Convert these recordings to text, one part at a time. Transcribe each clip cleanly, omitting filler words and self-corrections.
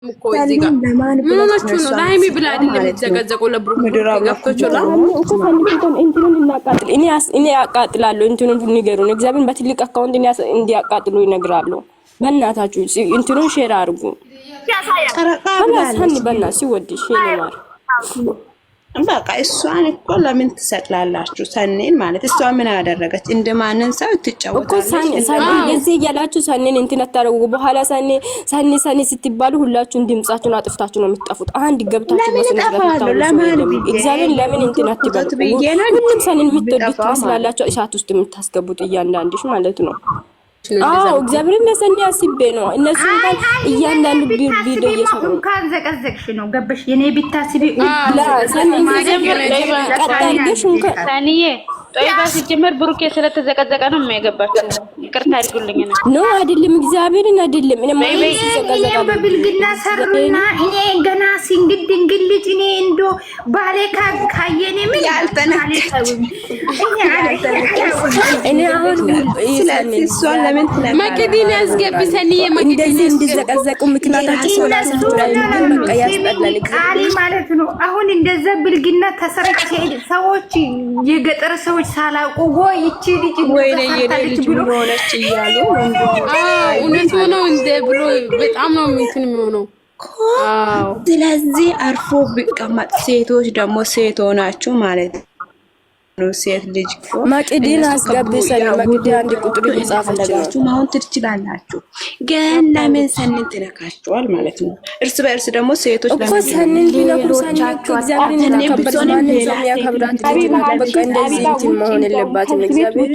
እኮ እዚህ ጋር ምን ሆናችሁ ነው? ለሃይሚ ብላ አይደለም የተዘቀዘቀው ለብሩክ ገብቶች ነው እኮ ፈልጉትን እንትኑን እናቃጥል። እኔ ያቃጥላለሁ። እንትኑን ንገሩን። እግዚአብሔር በትልቅ አካውንት እንዲያቃጥሉ ይነግራሉ። በእናታችሁ እንትኑን ሼር አድርጉ። ሰኒ በእናትሽ ሲወድሽ ይነማር በቃ እሷን እኮ ለምን ትሰቅላላችሁ? ሰኔን ማለት እሷ ምን አደረገች? እንደማንን ሰው ትጫወታለች እኮ ሰኔ የዚህ ያላችሁ ሰኔን እንትን አታረጉ። በኋላ ሰኔ ስትባሉ ሁላችሁን ድምጻችሁን አጥፍታችሁ ነው የምትጠፉት። አንድ ገብታችሁ መስሎታችሁ ለምን እግዚአብሔር ለምን እንትን አትበሉ? ሁሉም ሰኔን የምትወዱት ትመስላላችሁ። እሳት ውስጥ የምታስገቡት እያንዳንድሽ ማለት ነው። አዎ እግዚአብሔር ለሰኔ አስቤ ነው። እነሱ እንኳን እያንዳንዱ ቪዲዮ እየሰሩ እንኳን ዘቀዘቅሽ ነው ገበሽ የኔ ቢታስቢ ሰኔ ቀጣይሽ እንኳን ሰኒዬ ጦይባ ሲጀመር ብሩኬ ስለተዘቀዘቀ ነው የሚያገባችሁ። ይቅርታ አድርጉልኝ ነው ነው አይደለም፣ እግዚአብሔርን አይደለም። እኔ ማለት ሲዘቀዘቀ በብልግና ሰሩና እኔ ገና ሲንግድንግል ልጅ እኔ እንዶ ባሌ ካየኔ ምን ያልተናለች እኔ አሁን ስለዚህ እሷ ለምን መቅዲን ያስገቢ ሰኒዬ እንደዚህ እንዲዘቀዘቁ ምክንያታቸው ሰላሳቸው ላይ በቃ ያስጠላል። ቃሊ ማለት ነው። አሁን እንደዛ ብልግና ተሰረች ሰዎች የገጠር ሰዎች ሳላውቁ ወይ እቺ ልጅ ወይ የልጅ ምን ሆነች እያሉ እውነት ነው እንደ ብሎ በጣም ነው እንትን የሚሆነው። ስለዚህ አርፎ ቢቀመጥ ሴቶች ደግሞ ሴት ሆናችሁ ማለት ነው። ሴት ልጅ ማቅዲን አስገብሰን ማቅዲን አንድ ቁጥር ይጻፈላችሁ ማሁን ትችላላችሁ። ግን ለምን ሰንን ትነካችኋል ማለት ነው። እርስ በእርስ ደግሞ ሴቶች እኮ ሰንን ሊነኩ ሰናችሁ እግዚአብሔርን ተከበረ ማንን ሰው ያከብራችሁ። በቃ እንደዚህ እንትን መሆን የለባትም። እግዚአብሔር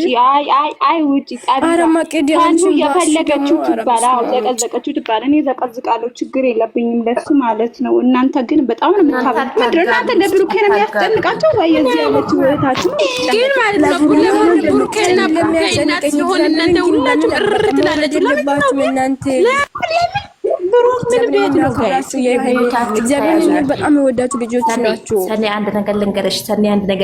አይ ውጪ አረ ማቅዲን አንቺ የፈለገችው ትባላ ዘቀዘቀችው ትባላ። እኔ ዘቀዝቃለሁ ችግር የለብኝም ለሱ ማለት ነው። እናንተ ግን በጣም ነው የምታበቁት። እናንተ ለብሩኬ ነው የሚያስጨንቃቸው ወይ የዚህ ያለችው ወታችሁ ግን ማለት ነው ብሩኬና እናት ሲሆን እናንተ ሁላችሁ እርር ትላለች። ለምን እናንተ ብሩክ ምን ቤት ነው ካያችሁ እግዚአብሔር በጣም የወዳችሁ ልጆች ናችሁ። ሰኔ አንድ ነገር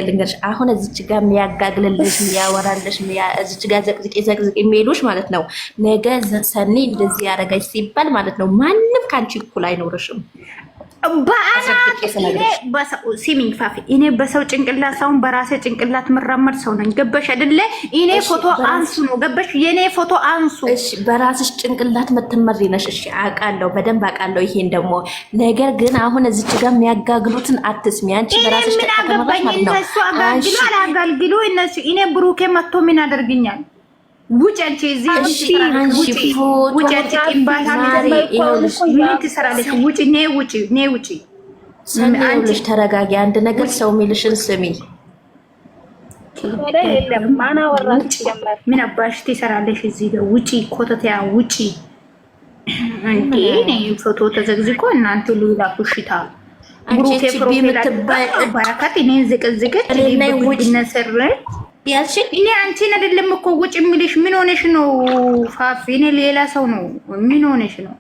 ልንገርሽ። አሁን እዚች ጋር የሚያጋግልልሽ የሚያወራልሽ እዚች ጋር ዘቅዝቅ የሚሉሽ ማለት ነው። ነገ ሰኔ እንደዚህ ያደረገች ሲባል ማለት ነው ማንም ካንቺ እኩል አይኖርሽም። ሲሚኝ ፋፊ እኔ በሰው ጭንቅላት ሳይሆን በራሴ ጭንቅላት መራመድ ሰው ነኝ። ገበሽ አይደለ? እኔ ፎቶ አንሱ ነው ገበሽ? የኔ ፎቶ አንሱ። እሺ በራስሽ ጭንቅላት መተመሪ ነሽ። እሺ አውቃለሁ፣ በደንብ አውቃለሁ። ይሄን ደግሞ ነገር ግን አሁን እዚች ጋር የሚያጋግሉትን አትስሚ። አንቺ በራስሽ ተከመራሽ ማለት ነው። አንቺ አላጋግሉ እነሱ እኔ ብሩኬ መጥቶ ምን አደርግኛል? ውጭ አንቺ እዚህ ውጭ አንቺ ሰኔ ተረጋጊ። አንድ ነገር ሰው ሚልሽን ስሚ። ምን አባሽ ትሰራለሽ እዚህ ጋር? ውጪ ኮተቲያ ውጪ። አንቺ ነኝ ፎቶ ተዘግዝቆ እናንተ ሌላ ኩሽታ ብሩኬ ፕሮፋይል በረከት እኔን ዝቅዝቅ ለኔ ውጭ ነሰረ ያልሽኝ እኔ አንቺን አይደለም እኮ ውጭ የሚልሽ። ምን ሆነሽ ነው ፋፊ? እኔ ሌላ ሰው ነው። ምን ሆነሽ ነው?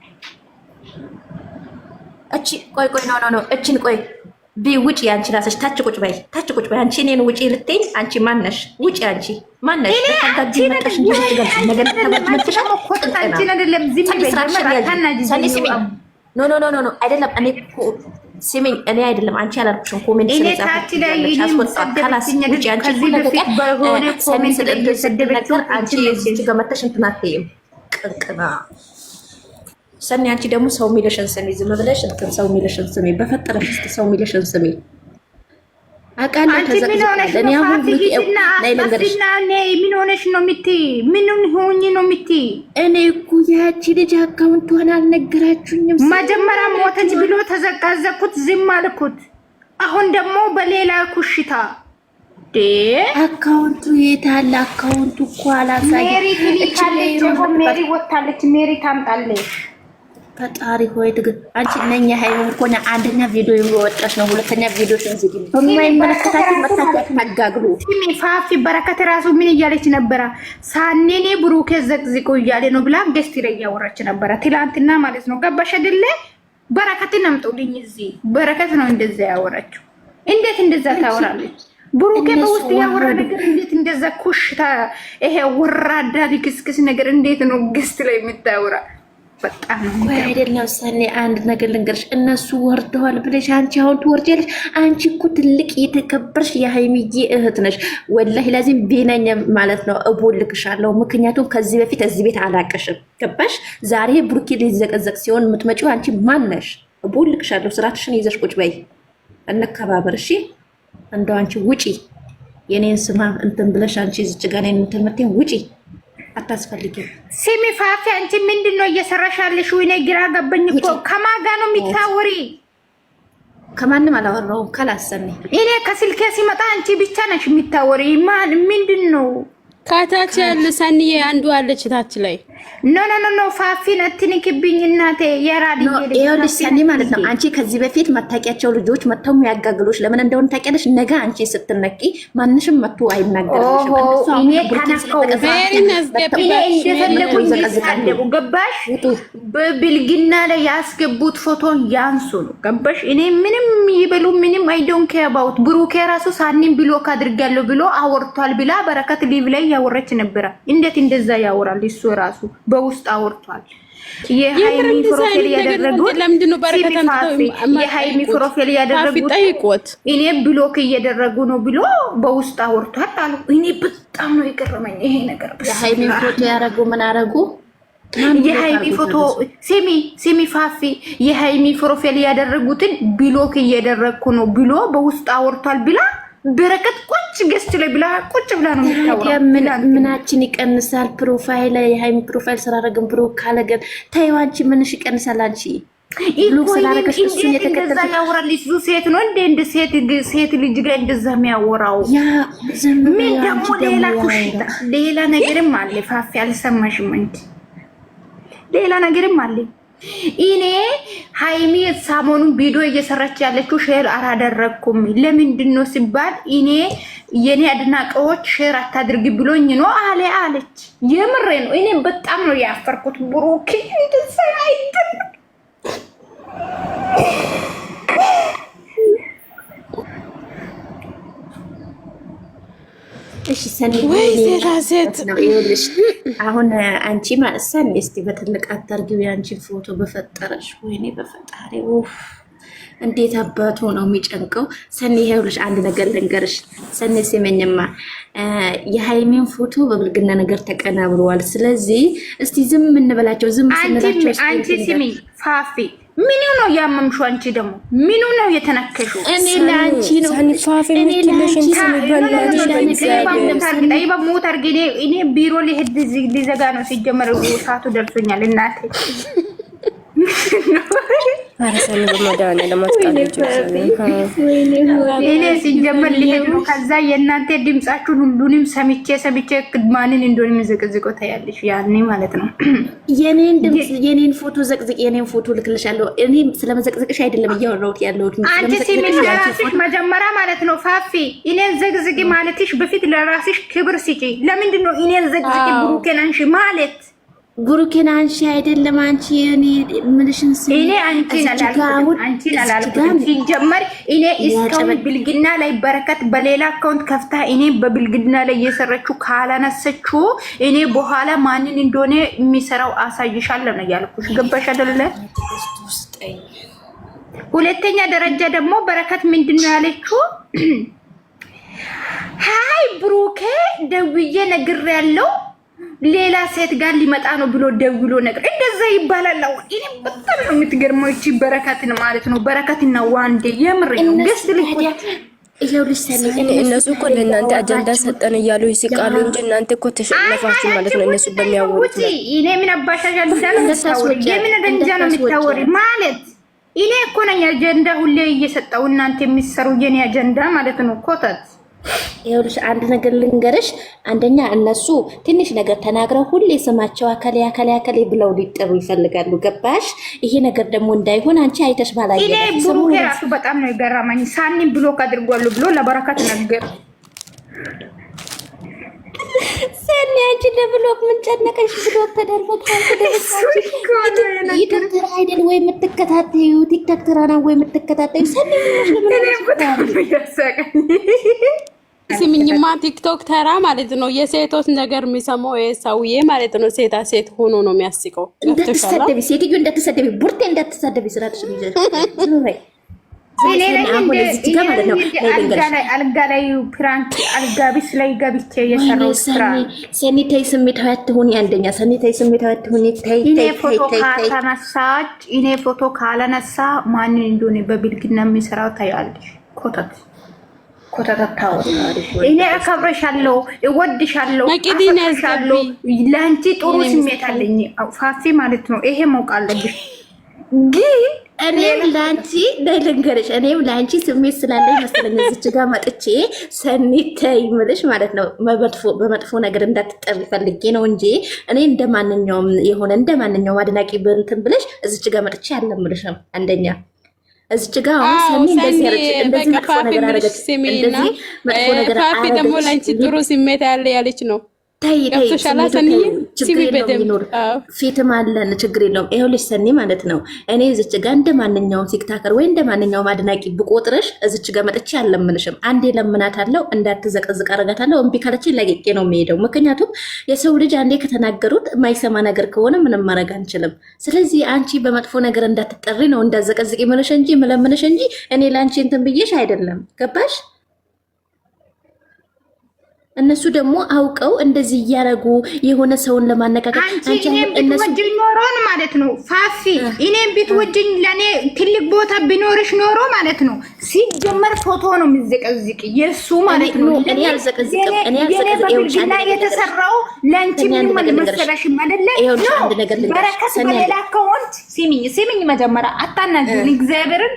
እቺ ቆይ ኖ እቺን ቆይ ውጪ። አንቺ ራስሽ ታች ቁጭ በይ። አንቺ እኔን ውጪ ልትይኝ? አንቺ ማነሽ? ውጪ። አንቺ ማነሽ? ተንታጂ መጣሽ እንጂ ነገር ተመጥተሽ አንቺን አይደለም ዝም በይ። ኖ አይደለም። እኔ ሲሚኝ እኔ አይደለም አንቺ ያላልኩሽም ኮሜንት ስለጻፍኩ ሰኒ አንቺ ደግሞ ሰው ሚለሽን ስሚ። ዝም ብለሽ እንትን ሰው ሚለሽን ስሚ። በፈጠረሽ እስኪ ሰው ሚለሽን ስሚ። አቃለ ተዘቅዘቀ እኔ አሁን ምን ሆነሽ ነው የምትይ? ምን ሆኜ ነው የምትይ? እኔ እኮ ያቺ ልጅ አካውንት ሆነ አልነገራችሁኝም። መጀመሪያ ሞተች ብሎ ተዘቃዘቁት፣ ዝም አልኩት። አሁን ደግሞ በሌላ ኩሽታ አካውንቱ የት አለ? አካውንቱ እኮ አላሳየም። ሜሪ ወጣለች። ሜሪ ታምጣለች። ፈጣሪ ሆይ አንቺ ነኛ ሃይሆን እኮ አንደኛ ቪዲዮ የሚወጣሽ ነው። ሁለተኛ ቪዲዮ ሲንዝግ በማይመለከታችሁ መታችሁ ታጋግሉ። ፋፊ በረከት ራሱ ምን እያለች ነበረ? ሳኔኔ ብሩኬ ዘቅዝቆ እያለ ነው ብላ ገስት ላይ እያወራች ነበረ ትላንትና ማለት ነው። ገባሽ አይደለ? በረከትን አምጡልኝ እዚህ። በረከት ነው እንደዛ ያወራችው። እንዴት እንደዛ ታወራለች? ብሩኬ በውስጥ ያወራ ነገር እንዴት እንደዛ ኩሽታ ይሄ ወራዳ ዲክስክስ ነገር እንዴት ነው ገስት ላይ የምታወራ? በጣም ወይ አይደለም ሰኔ አንድ ነገር ልንገርሽ፣ እነሱ ወርደዋል ብለሽ አንቺ አሁን ትወርጃለሽ? አንቺ እኮ ትልቅ የተከበርሽ የሀይሚዬ እህት ነሽ። ወላሂ ለዚህም ቢነኝ ማለት ነው እቦልክሻለሁ። ምክንያቱም ከዚህ በፊት እዚህ ቤት አላቀሽም። ገባሽ? ዛሬ ብሩኬ ሊዘቀዘቅ ሲሆን የምትመጪው አንቺ ማን ነሽ? እቦልክሻለሁ። ስራትሽን ይዘሽ ቁጭ በይ፣ እንከባበር። እሺ እንደው አንቺ ውጪ፣ የኔን ስማ እንትን ብለሽ አንቺ እዚች ጋር ነኝ የምትመጪው ውጪ፣ አታስፈልጊም። ሲሚ ፋፊ አንቺ ምንድነው እየሰራሻለሽ? ወይኔ ግራ ገባኝ እኮ። ከማን ጋር ነው የሚታወሪ? ከማንም አላወራሁም። ካላሰኔ እኔ ከስልኬ ሲመጣ አንቺ ብቻ ነሽ የሚታወሪ። ማን ምንድነው? ከታች ያለ ሰኒዬ አንዱ አለች ታች ላይ። ኖ ፋፊን አትንኪብኝ እናቴ። የራዲ ይኸውልሽ ሰኒ ማለት ነው አንቺ ከዚህ በፊት መታቂያቸው ልጆች መተው የሚያጋግሉሽ ለምን እንደሆነ ታውቂያለሽ? ነገ አንቺ ስትነቂ ማንሽም መቶ አይናገርሽም። እኔ ከነከው እንደፈለጉኝ ይሳደቡ። ገባሽ? በብልግና ላይ ያስገቡት ፎቶን ያንሱ ነው። ገባሽ? እኔ ምንም ይበሉ ምንም አይ ዶንት ኬር አባውት። ብሩኬ ራሱ ሳኒን ብሎክ አድርጋለሁ ብሎ አወርቷል ብላ በረከት ሊቭ ላይ ያወረች ነበር። እንዴት እንደዛ ያወራል? እሱ ራሱ በውስጥ አወርቷል። የሃይሚ ፕሮፋይል ያደረጉት ለምንድነው? የሃይሚ ፕሮፋይል ያደረጉት እኔ ብሎክ እያደረጉ ነው ብሎ በውስጥ አወርቷል አሉ። እኔ በጣም ነው የገረመኝ ይሄ ነገር። የሃይሚ ፎቶ ያደረጉ ምን አደረጉ? የሃይሚ ፎቶ ሲሚ ፋፊ የሃይሚ ፕሮፋይል ያደረጉትን ብሎክ እያደረግኩ ነው ብሎ በውስጥ አወርቷል ብላ በረከት ቁጭ ገስት ላይ ብላ ቁጭ ብላ ነው የምታወራው። ምናችን ይቀንሳል? ፕሮፋይል የሃይሚ ፕሮፋይል ስላደረግን ብሎ ካለገን ታይው አንቺ ምንሽ ይቀንሳል? አንቺ ብሎክ ስላደረገሽ እሱን የተከተለ ያወራል። እሱ ሴት ነው እንደ ሴት ልጅ ጋር እንደዛ የሚያወራው። ያ ምን ደግሞ ሌላ ነገርም አለ። ፋፊ አልሰማሽም እንዴ? ሌላ ነገርም አለ። እኔ ሃይሚ ሳሞኑን ቪዲዮ እየሰራች ያለችው ሼር አላደረኩም። ለምንድነው ሲባል እኔ የኔ አድናቂዎች ሼር አታድርግ ብሎኝ ነው አለች። የምሬ ነው። እኔ በጣም ነው ያፈርኩት። ብሩክ እንደዛ አይደለም። እሺ ሰኒ ወይ ሴት ነው ይኸውልሽ፣ አሁን አንቺ ማለት ሰኒ እስቲ በትልቅ አታርጊው ያንቺ ፎቶ በፈጠረሽ። ወይኔ በፈጣሪ እንዴት አባቱ ነው የሚጨንቀው። ሰኒ ይኸውልሽ አንድ ነገር ልንገርሽ ሰኒ፣ ሲመኝማ የሃይሚን ፎቶ በብልግና ነገር ተቀናብረዋል። ስለዚህ እስቲ ዝም እንበላቸው። ዝም ስንላቸው አንቺ ሲሚ ፋፊ ምን ነው ያመምሽው? አንቺ ደግሞ ምን ነው የተነከሽው? እኔ ለአንቺ ነው እኔ ለአንቺ እኔ ቢሮ ሊሄድ ሊዘጋ ነው። ሲጀመር ሰዓቱ ደርሶኛል እናቴ። አረሰኝ በመዳን ለማስቀደም እኔ ሲጀመር ሊሄድ ነው። ከዛ የእናንተ ድምጻችሁን ሁሉንም ሰምቼ ማንን እንደሆነ የሚዘቀዝቀው ታያለሽ። ያኔ ማለት ነው የኔን ድምጽ የኔን ፎቶ ዘቅዝቅ፣ የኔን ፎቶ ልክልሻለሁ። እኔ ስለመዘቅዘቅሽ አይደለም እያወራሁት ያለሁት። አንቺ ሲሚሽ መጀመሪያ ማለት ነው ፋፊ እኔን ዘቅዝቂ ማለትሽ በፊት ለራስሽ ክብር ስጪ። ለምንድን ነው እኔን ዘቅዝቂ ብሩኬን አንሺ ማለት? ብሩኬን አንቺ አይደለም አንቺ እኔ ምንሽን ስለ እኔ አንቺን አላልኩም። ሲጀመር እኔ እስካሁን ብልግና ላይ በረከት በሌላ አካውንት ከፍታ እኔ በብልግና ላይ እየሰረችው ካላነሰችው እኔ በኋላ ማንን እንደሆነ የሚሰራው አሳይሻለሁ ነው ያልኩሽ። ገባሽ አይደለ? ሁለተኛ ደረጃ ደግሞ በረከት ምንድነው ያለችው? ሃይ ብሩኬ ደውዬ ነግሬያለሁ ሌላ ሴት ጋር ሊመጣ ነው ብሎ ደውሎ ነገር እንደዛ ይባላል። እኔ በጣም ነው የምትገርመው እቺ በረከትን ማለት ነው። በረከትና ዋንዴ የምር ነው ገስት ልጅ እነሱ እኮ ለእናንተ አጀንዳ ሰጠን እያሉ ይስቃሉ እንጂ እናንተ እኮ ተሸነፋችሁ ማለት ነው። እነሱ በሚያወሩት ነው። እኔ ምን አባሻሻ የምን አጀንዳ ነው የምታወሪ ማለት? እኔ እኮ ነኝ አጀንዳ ሁሌ እየሰጠው እናንተ የሚሰሩ የኔ አጀንዳ ማለት ነው። ኮተት ይኸውልሽ አንድ ነገር ልንገርሽ። አንደኛ እነሱ ትንሽ ነገር ተናግረው ሁሌ ስማቸው አከሌ ብለው ሊጠሩ ይፈልጋሉ። ገባሽ? ይሄ ነገር ደግሞ እንዳይሆን አንቺ አይተሽ ባላየ እኔ ብሩክ ራሱ በጣም ነው የገረመኝ። ሳኒን ብሎክ አድርጓል ብሎ ለበረከት ነገር ሰኒ አንቺ ለብሎክ ምን ጨነቀሽ? ብሎክ ተደርጎታል። ቲክቶክ አይደል ወይ የምትከታተዩ? ቲክቶክ ተራ ነው ወይ የምትከታተዩ? ሰኒ ምን ነው ስሚኝማ ቲክቶክ ተራ ማለት ነው የሴቶች ነገር የሚሰማው ሰውዬ ማለት ነው። ሴታ ሴት ሆኖ ነው የሚያስቀው። እንዳትሰደቢ ሴትዮ እንዳትሰደቢ ቡርቴ እንዳትሰደቢ ስራሽ ነው አልጋ ላይ ፕራንክ አልጋ ቢስ ላይ ገብቼ የሰራው ስራ ሰኒታይ ስሜታዊ አትሁን። አንደኛ ሰኒታይ ስሜታዊ አትሁን። እኔ ፎቶ ካላነሳ ማንን እንደሆነ በብልግና የሚሰራው ታያለሽ። ኮተታው እኔ አከብረሻለሁ፣ እወድሻለሁ፣ ለአንቺ ጥሩ ስሜት አለኝ ፋፊ ማለት ነው። ይሄ መውቃለብሽ ግን እኔም ላንቺ ልንገርሽ፣ እኔም ላንቺ ስሜት ስላለኝ መሰለኝ እዚች ጋር መጥቼ ሰኒታይ ምልሽ ማለት ነው። በመጥፎ ነገር እንዳትጠሪ ፈልጌ ነው እንጂ እኔ እንደማንኛውም የሆነ እንደማንኛውም አድናቂ ብንትን ብለሽ እዚች ጋር መጥቼ አለምልሽም። አንደኛ እዚች ጋር አሁን ሰኒ እንደዚህ መጥፎ ነገር አረገች፣ እንደዚህ መጥፎ ነገር አረገች። ደግሞ ላንቺ ጥሩ ስሜት ያለ ያለች ነው። ታይ ፊትም አለን ችግር የለውም። ይኸውልሽ ሰኒ ማለት ነው እኔ እዚች ጋር እንደማንኛውም ቲክታከር ወይ እንደማንኛውም አድናቂ ብቆጥርሽ እዚች ጋር መጥቼ አለምንሽም። አንዴ ለምናታለሁ እንዳትዘቀዝቅ አረጋታለሁ። እምቢ ካለችኝ ለቅቄ ነው የሚሄደው። ምክንያቱም የሰው ልጅ አንዴ ከተናገሩት የማይሰማ ነገር ከሆነ ምንም ማድረግ አንችልም። ስለዚህ አንቺ በመጥፎ ነገር እንዳትጠሪ ነው እንዳትዘቀዝቂ ምልሽ እንጂ ምለምንሽ እንጂ እኔ ለአንቺ እንትን ብዬሽ አይደለም። ገባሽ? እነሱ ደግሞ አውቀው እንደዚህ እያረጉ የሆነ ሰውን ለማነቃቀር አንቺ እኔም ብትወጂኝ ኖሮን ማለት ነው ፋፊ እኔም ብትወጂኝ ለኔ ትልቅ ቦታ ቢኖርሽ ኖሮ ማለት ነው ሲጀመር ፎቶ ነው የሚዘቀዝቅ የሱ ማለት ነው። እኔ አልዘቀዝቅም። እኔ አልዘቀዝቅም። የተሰራው ለአንቺ ምን መሰለሽ ማለት ነው። በረከት በሌላ አካውንት ሲሚኝ መጀመሪያ አታናግሪኝ እግዚአብሔርን።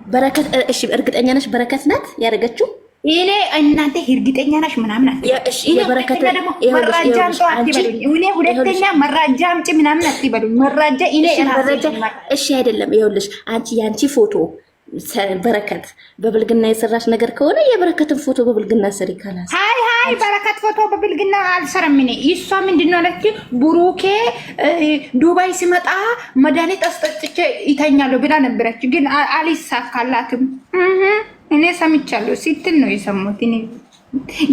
በረከት እሺ፣ እርግጠኛ ነሽ በረከት ናት ያደረገችው? እኔ እናንተ እርግጠኛ ነሽ ምናምን እሺ፣ የበረከት ደግሞ መራጃ አትበሉኝ። እኔ ሁለተኛ መራጃ አምጪ ምናምን አትበሉኝ። መራጃ እኔ እሺ፣ አይደለም ይኸውልሽ፣ አንቺ ያንቺ ፎቶ በረከት በብልግና የሰራሽ ነገር ከሆነ የበረከትን ፎቶ በብልግና ሰሪ ካላስ ሃይ በረከት ፎቶ በብልግና አልሰራም። እኔ እሷ ምንድነው አለች ብሩኬ ዱባይ ሲመጣ መድኃኒት አስጠጥቼ ይተኛለሁ ብላ ነበረች፣ ግን አልሳካላትም። እኔ ሰምቻለሁ ስትል ነው የሰማሁት። እኔ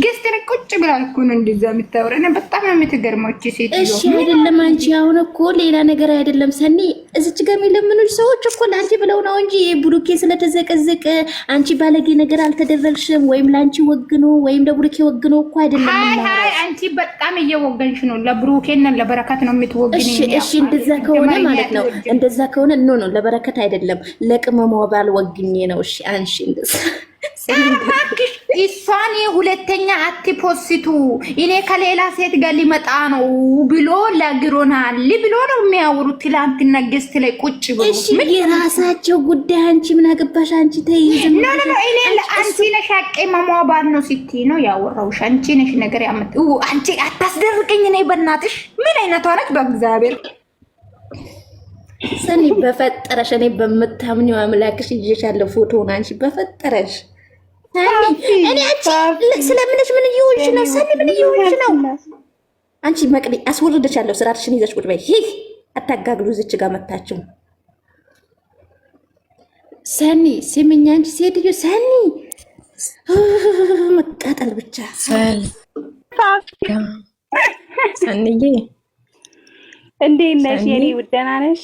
ገስተን ቁጭ ብላ እኮ ነው እንደዛ የምታወራ። እኔ በጣም ነው የምትገርመው እቺ ሴት። እሺ አይደለም አንቺ አሁን እኮ ሌላ ነገር አይደለም ሰኒ። እዚች ጋር የሚለምኑሽ ሰዎች እኮ ለአንቺ ብለው ነው እንጂ ብሩኬ ስለተዘቀዘቀ አንቺ ባለጌ ነገር አልተደረግሽም፣ ወይም ለአንቺ ወግኖ ወይም ለብሩኬ ወግኖ እኮ አይደለም። ሃይ አንቺ በጣም እየወገንሽ ነው። ለብሩኬና ለበረከት ነው የምትወግኝ። እሺ እንደዛ ከሆነ ማለት ነው እንደዛ ከሆነ ነው ለበረከት አይደለም ለቅመሟ ባል ወግኜ ነው። እሺ አንቺ እንደዛ እባክሽ እሷን ሁለተኛ አትፖስቱ እኔ ከሌላ ሴት ጋር ሊመጣ ነው ብሎ ለግሮናል ብሎ ነው የሚያወሩት። ትላንትና ገስት ላይ ቁጭ ብሎ እሺ የራሳቸው ጉዳይ። አንቺ ምን አገባሽ? አንቺ ተይዝ ኖ እኔ አንቺ ነሽ አቀማሟ ባል ነው ሲቲ ነው ያወራውሽ። አንቺ ነሽ ነገር ያመጣው። አንቺ አታስደርቀኝ ነይ በእናትሽ። ምን አይነቷ ነች በእግዚአብሔር ሰኒ በፈጠረሽ። እኔ በምታምኒው አምላክሽ ይዤሻለሁ ፎቶውን። አንቺ በፈጠረሽ እኔ አንቺ ስለምንሽ ምን ይሁንሽ ነው? ሰኒ ምን ይሁንሽ ነው? አንቺ መቅዲ አስወርደሻለሁ። ስራሽን ይዘሽ ቁጭ በይ። ሂድ አታጋግሉ። እዚች ጋር መታችሁ ሰኒ ሲምኛ አንቺ ሴትዮ ሰኒ መቃጠል ብቻ ሰኒዬ እንዴት ነሽ የኔ ውድ? ደህና ነሽ?